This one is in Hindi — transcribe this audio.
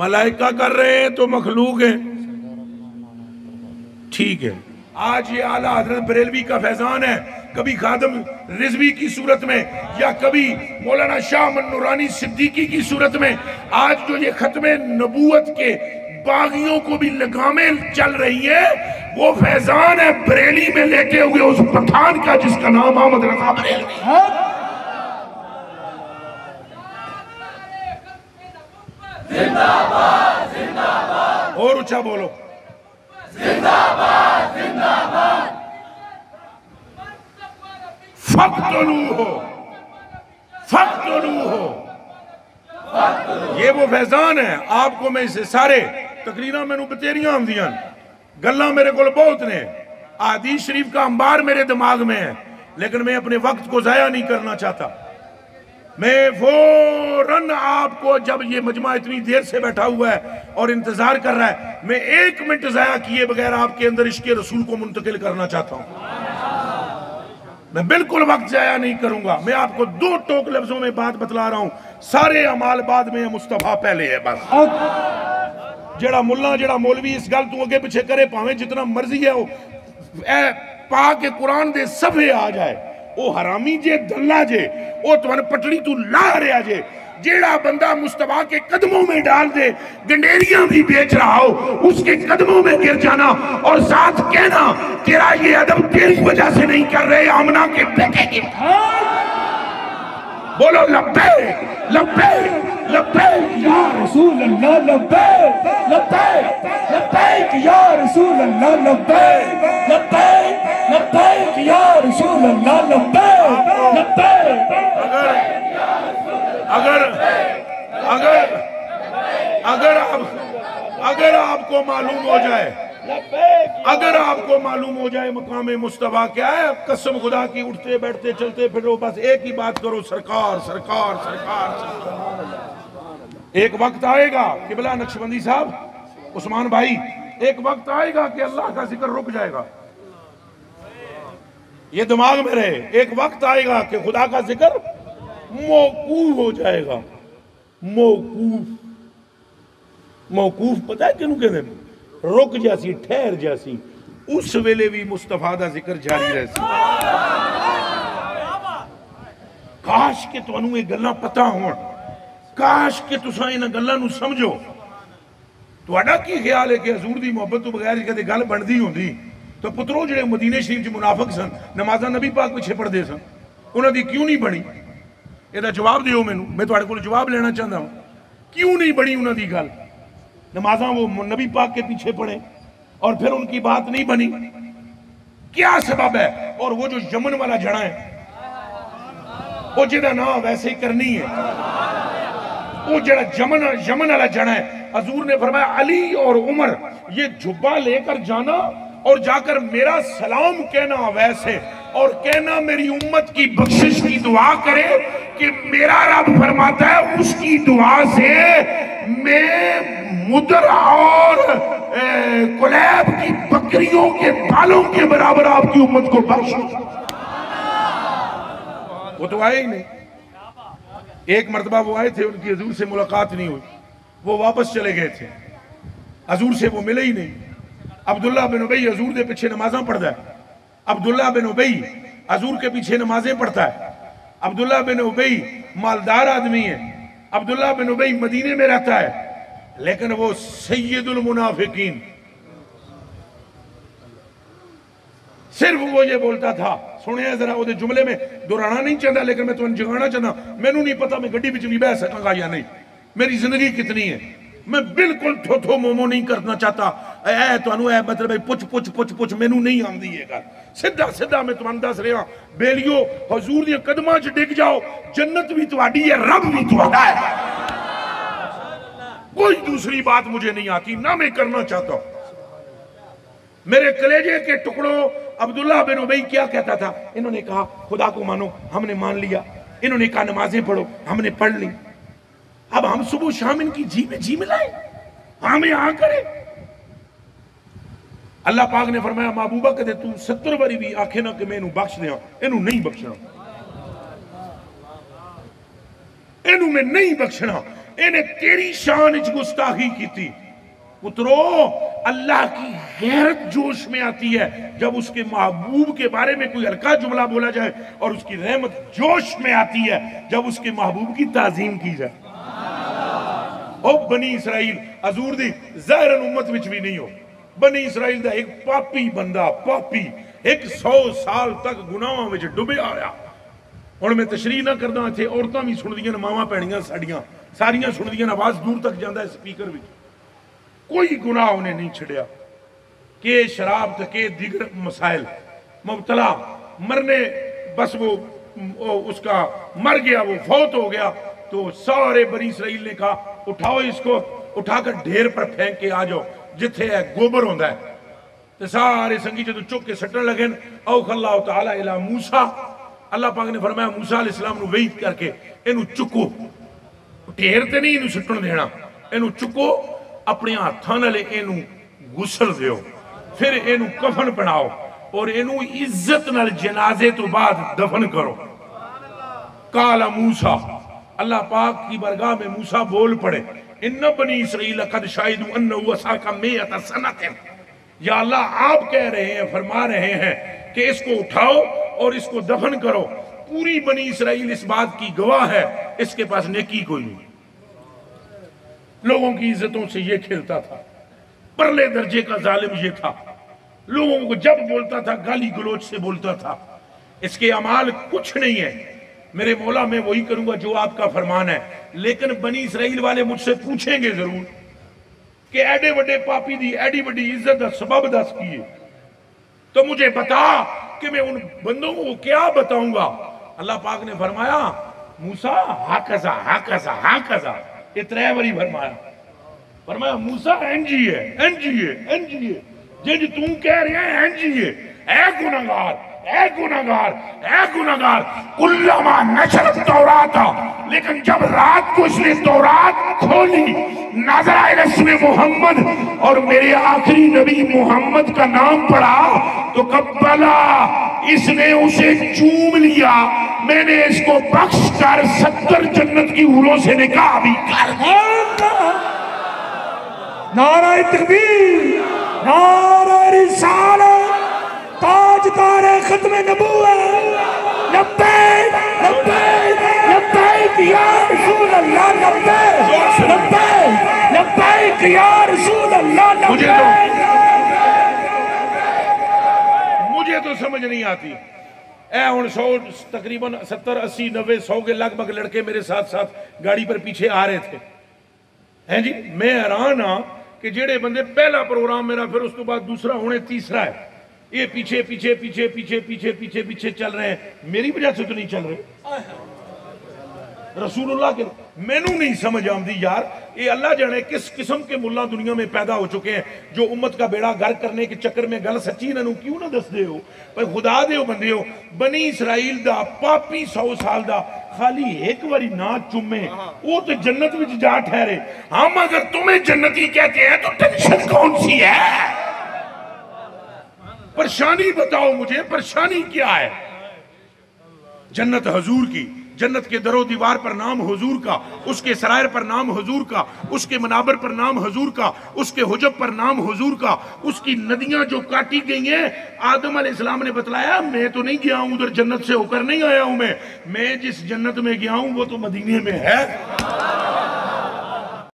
मलाइका कर रहे हैं तो मखलूक है, ठीक है। आज ये आला हजरत बरेलवी का फैजान है, कभी खादम रिजवी की सूरत में या कभी मौलाना शाह नूरानी सिद्दीकी की सूरत में, आज जो ये खत्मे नबूवत के बागियों को भी लगामें चल रही है, वो फैजान है बरेली में लेटे हुए उस पठान का जिसका नाम मोहम्मद रजा बरेलवी है। जिंदाबाद जिंदाबाद, और ऊंचा बोलो, जिंदाबाद जिंदाबाद। फक्तलूहु फक्तलूहु, ये वो फैजान है। आपको मैं इसे सारे तकरीरा मैनू बतेरियां आंदियां, गल्लां मेरे को बहुत ने, आदीस शरीफ का अंबार मेरे दिमाग में है, लेकिन मैं अपने वक्त को जाया नहीं करना चाहता। मैं फौरन आपको, जब ये मजमा इतनी देर से बैठा हुआ है और इंतजार कर रहा है, मैं 1 मिनट जाया किए बगैर आपके अंदर इश्क़े रसूल को मुंतकिल करना चाहता हूं। मैं बिल्कुल वक्त जाया नहीं करूंगा। मैं आपको 2 टोक लफ्जों में बात बतला रहा हूं, सारे अमाल बाद में, मुस्तफा पहले है। बस जेड़ा मुल्ला जेड़ा मौलवी इस गल तू अगे पिछे करे, भावें जितना मर्जी है वो पा के कुरान दे सफे आ जाए, वो हरामी जे दल्ला जे, वो तुहानू पटड़ी तू ला रहा जे। जेड़ा बंदा मुस्तफा के कदमों में डाल दे, गंडेरियां भी बेच रहा हो, उसके कदमों में गिर जाना और साथ कहना तेरा ये अदब तेरी वजह से नहीं कर रहे, आमना के बेटे की। बोलो लब्बैक लब्बैक लब्बैक या रसूल अल्लाह, लब्बैक लब्बैक लब्बैक या रसूल अल्लाह, लब्बैक लब्बैक लब्बैक या रसूल अल्लाह, लब्बैक लब्बैक। अगर अगर अगर अगर आपको मालूम हो जाए, अगर आपको मालूम हो जाए मकाम मुस्तफा क्या है, कसम खुदा की उठते बैठते चलते फिरो बस एक ही बात करो, सरकार सरकार सरकार सरकार। एक वक्त आएगा किबला नक्शबंदी साहब, उस्मान भाई, एक वक्त आएगा कि अल्लाह का जिक्र रुक जाएगा, ये दिमाग में रहे। एक वक्त आएगा कि खुदा का जिक्र मौकूफ हो जाएगा। मौकूफ, मौकूफ पता है किनू कहते हैं? रुक जासी, ठहर जासी, उस वेले भी मुस्तफा दा जिक्र जारी रहसी। काश के तुहानू ये गल्लां पता होण, काश के तुसां इन्हां गल्लां नू समझो। तुहाडा की ख्याल है कि हजूर दी मोहब्बत तो बगैर कदे गल बनदी हुंदी तो पुत्रों जिहड़े मदीने शरीफ च मुनाफिक सन, नमाज़ां नबी पाक पिछे पढ़दे सन, उन्हां दी क्यों नहीं बनी? ਇਹਦਾ जवाब दिओ मैनू, मैं तुहाडे कोल जवाब लेना चाहता हूं। क्यों नहीं बनी उन्हां दी गल? नमाज़ां वो नबी पाक के पीछे पढ़े और फिर उनकी बात नहीं बनी, क्या सबब है? और वो जो यमन वाला जड़ा है, वो जिहदा नाम वैसे ही करनी है, वो जड़ा यमन वाला जड़ा है, हजूर ने फरमाया अली और उमर ये जुब्बा लेकर जाना और जाकर मेरा सलाम कहना वैसे, और कहना मेरी उम्मत की बख्शिश की दुआ करे कि मेरा रब फरमाता है उसकी दुआ से मैं मुदर और कुलैब की बकरियों के बालों के बराबर आपकी उम्मत को बख्शूं। वो तो आए ही नहीं। एक मर्तबा वो आए थे, उनकी हजूर से मुलाकात नहीं हुई, वो वापस चले गए थे, हजूर से वो मिले ही नहीं। अब्दुल्ला बिन उबई हजूर के पीछे नमाज़ें पढ़ता है, अब्दुल्ला बिन उबई हजूर के पीछे नमाजें पढ़ता है। अब्दुल्ला बिन उबई मालदार आदमी है, अब्दुल्ला बिन उबई मदीने में रहता है, लेकिन वो सैयदुल मुनाफिकीन, सिर्फ वो ये बोलता था, सुनिए जरा, वो जुमले में दोहराना नहीं चाहता, लेकिन मैं तुम्हें जगाना चाहता, मैनू नहीं पता मैं गड्डी विच भी बह सकांगा या नहीं, मेरी जिंदगी कितनी है, मैं बिल्कुल थोथो मोमो नहीं करना चाहता। ऐ तुहानू ऐ मतलब पुछ पुछ पुछ पुछ मैनू नहीं आंदी है गल, सीधा सीधा मैं तुहानू दस रहा, बेलियो हजूर दी कदमां च डिग जाओ, जन्नत भी तुहाडी है, रब भी तुहाडा है। कोई दूसरी बात मुझे नहीं आती, ना मैं करना चाहता हूं। मेरे कलेजे के टुकड़ों, अब्दुल्ला बिन उबई क्या कहता था? इन्होंने कहा खुदा को मानो, हमने मान लिया, इन्होंने कहा नमाजें पढ़ो, हमने पढ़ ली, अब हम सुबह शाम इनकी जी में जी मिलाए, हमें यहां करे। अल्लाह पाक ने फरमाया महबूबा कदे तू 70 बारी भी आखे ना कि मैं इनू बख्श दिया, इनू नहीं बख्शना, इनू मैं नहीं बख्शना। इन्हें तेरी शान च गुस्ताखी की। पुत्रो, अल्लाह की गैरत जोश में आती है जब उसके महबूब के बारे में कोई हल्का जुमला बोला जाए, और उसकी रहमत जोश में आती है जब उसके महबूब की ताजीम की जाए। ओ बनी इसराइल हजूर दी ज़ाहिरन उम्मत विच भी नहीं हो। बनी इसराइल दा एक पापी बंदा, पापी 100 साल तक गुनाहां विच डुबिया होया। हुण मैं तशरीह ना करदा, इत्थे औरतां भी सुणदियां, मावां भैणियां साडियां सारियां सुणदियां, आवाज दूर तक जांदा है स्पीकर विच। कोई गुनाह उन्हें नहीं छड़िया के शराब के दिगर मसाइल मुबतला, मरने बस वो उसका मर गया, वो फौत हो गया, तो सारे बनी इसराइल ने कहा उठाओ इसको, उठाकर ढेर पर फेंक के आ जाओ जिथे है गोबर होंदा है। तो सारे संगी जो चुक के सटन लगे। औ अल्लाह तआला इला मूसा, अल्लाह पाक ने फरमाया मूसा अलैहिस्सलाम नूं वही करके इनू चुको, ढेर ते नहीं इनू सुटन देना, इनू चुको, अपने हाथों नाल इनू गुसल दियो, फिर इनू कफन पहनाओ और इनू इज्जत नाल जनाजे तो बाद दफन करो। काला मूसा, अल्लाह पाक की बरगाह में मूसा बोल पड़े, इन्ना बनी इसराइल कद शाहिदू अन्नहु असाका मियत सनतिन। या अल्लाह आप कह रहे हैं, फरमा रहे हैं कि इसको उठाओ और इसको दफन करो। पूरी बनी इसराइल इस बात की गवाह है, इसके पास नेकी कोई नहीं। लोगों की इज्जतों से ये खेलता था, परले दर्जे का जालिम ये था। लोगों को जब बोलता था गाली गलोच से बोलता था। इसके अमाल कुछ नहीं है। मेरे मौला मैं वही करूंगा जो आपका फरमान है, लेकिन बनी इसराइल वाले मुझसे पूछेंगे जरूर कि एडे बड़े पापी दी एडी बड़ी इज्जत का सबब दस की है, तो मुझे बता कि मैं उन बंदों को क्या बताऊंगा। अल्लाह पाक ने फरमाया मूसा हाकजा हाकजा हाकजा, ये 3 बारी फरमाया। फरमाया मूसा एनजी है, एनजी है, एनजी है, जिज तू कह रहा है एनजी है। ऐ गुनाहगार, ऐ गुनाहगार, ऐ गुनाहगार, कुल्लमा नशरत तौरात, लेकिन जब रात को इसने तौरात खोली, नजर आए रस्म मोहम्मद और मेरे आखिरी नबी मोहम्मद का नाम पढ़ा, तो कब्बला, इसने उसे चूम लिया। मैंने इसको बख्श कर 70 जन्नत की हूरों से निकाह भी कर दिया। नारा तकबीर, नारा रिसालत, ताजदार खत्म नबूवत, लब्बैक लब्बैक लब्बैक या रसूल अल्लाह, लब्बैक लब्बैक लब्बैक या रसूल अल्लाह, लब्बैक। मुझे तो समझ नहीं आती। ऐ हुण 100 तकरीबन 70 80 90 100 के लगभग लड़के मेरे साथ साथ गाड़ी पर पीछे आ रहे थे, हैं जी। मैं हैरान हाँ कि जेड़े बंदे पहला प्रोग्राम मेरा, फिर उस तो बाद दूसरा, होने तीसरा है, ये पीछे पीछे पीछे पीछे पीछे पीछे पीछे चल रहे हैं। मेरी वजह से तो नहीं चल रहे, रसूलुल्लाह के। मैनू नहीं समझ आती यार, ये अल्लाह जाने किस किस्म के मुल्ला दुनिया में पैदा हो चुके हैं जो उम्मत का बेड़ा गर्क करने के चक्कर में गल सच्ची इन्हों क्यों ना दसदे हो। पर खुदा दे बंदे हो, बनी इसराइल दा पापी 100 साल दा खाली एक बारी ना चुमे, वो तो जन्नत में जा ठहरे। हम अगर तुम्हें जन्नती कहते हैं तो टेंशन कौन सी है? परेशानी बताओ मुझे, परेशानी क्या है? जन्नत हजूर की, जन्नत के दरो दीवार पर नाम हुजूर का, उसके सरायर पर नाम हुजूर का, उसके मनाबर पर नाम हुजूर का, उसके हुजब पर नाम हुजूर का, उसकी नदियां जो काटी गई हैं। आदम अलैहिस्सलाम ने बतलाया मैं तो नहीं गया हूं उधर, जन्नत से होकर नहीं आया हूं मैं जिस जन्नत में गया हूं वो तो मदीने में है।